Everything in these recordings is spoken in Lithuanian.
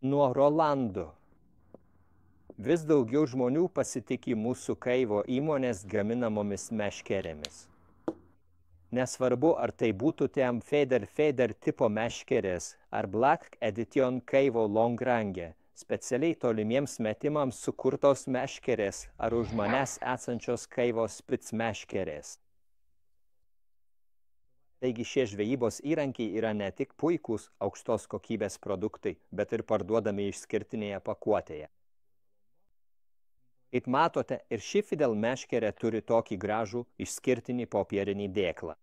Nuo Rolandų. Vis daugiau žmonių pasitikė mūsų kaivo įmonės gaminamomis meškerėmis. Nesvarbu, ar tai būtų TM Feder tipo meškerės ar Black Edition kaivo Longrangė, specialiai tolimiems metimams sukurtos meškerės ar už manęs esančios kaivo Spitz meškerės. Taigi šie žvejybos įrankiai yra ne tik puikūs aukštos kokybės produktai, bet ir parduodami išskirtinėje pakuotėje. Kaip matote, ir ši Fidel meškerė turi tokį gražų išskirtinį popierinį dėklą.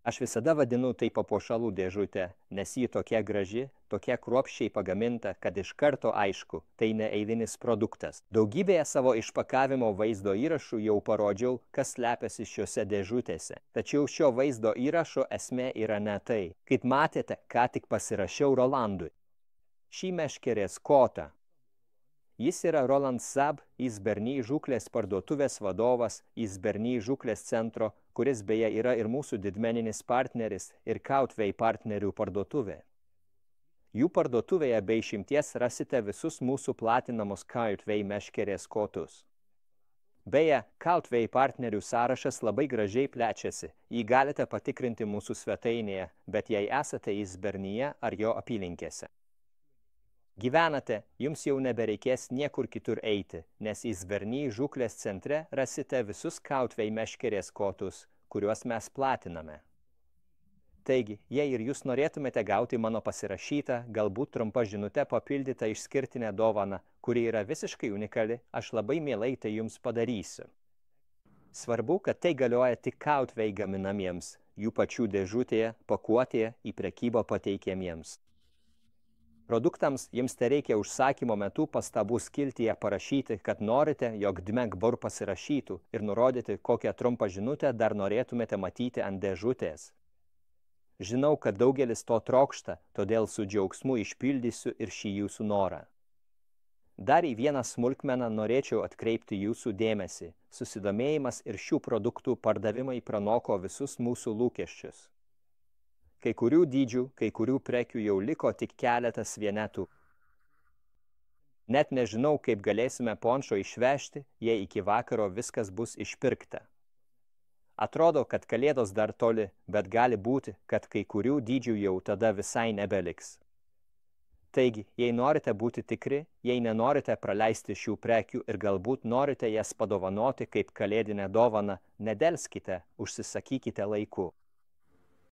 Aš visada vadinu tai papuošalų dėžutė, nes ji tokia graži, tokia kruopščiai pagaminta, kad iš karto aišku, tai ne eilinis produktas. Daugybėje savo išpakavimo vaizdo įrašų jau parodžiau, kas slepiasi šiuose dėžutėse. Tačiau šio vaizdo įrašo esmė yra ne tai. Kaip matėte, ką tik pasirašiau Rolandui. Šį meškerės kotą. Jis yra Roland Sab, Izberny žūklės parduotuvės vadovas Izberny žūklės centro, kuris beje yra ir mūsų didmeninis partneris ir Kautvei partnerių parduotuvė. Jų parduotuvėje be išimties rasite visus mūsų platinamus Kautvei meškerės kotus. Beje, Kautvei partnerių sąrašas labai gražiai plečiasi, jį galite patikrinti mūsų svetainėje, bet jei esate Izbernyje ar jo apylinkėse. Gyvenate, jums jau nebereikės niekur kitur eiti, nes Izberny žūklės centre rasite visus Kautvei meškerės kotus, kuriuos mes platiname. Taigi, jei ir jūs norėtumėte gauti mano pasirašytą, galbūt trumpa žinute papildytą išskirtinę dovaną, kuri yra visiškai unikali, aš labai mielai tai jums padarysiu. Svarbu, kad tai galioja tik Kautvei gaminamiems, jų pačių dėžutėje, pakuotėje į prekybą pateikiamiems. Produktams jums tereikia užsakymo metu pastabų skiltyje parašyti, kad norite, jog Dmek Bor pasirašytų ir nurodyti, kokią trumpą žinutę dar norėtumėte matyti ant dėžutės. Žinau, kad daugelis to trokšta, todėl su džiaugsmu išpildysiu ir šį jūsų norą. Dar į vieną smulkmeną norėčiau atkreipti jūsų dėmesį. Susidomėjimas ir šių produktų pardavimai pranoko visus mūsų lūkesčius. Kai kurių dydžių, kai kurių prekių jau liko tik keletas vienetų. Net nežinau, kaip galėsime pončo išvežti, jei iki vakaro viskas bus išpirkta. Atrodo, kad kalėdos dar toli, bet gali būti, kad kai kurių dydžių jau tada visai nebeliks. Taigi, jei norite būti tikri, jei nenorite praleisti šių prekių ir galbūt norite jas padovanoti kaip kalėdinę dovaną, nedelskite, užsisakykite laiku.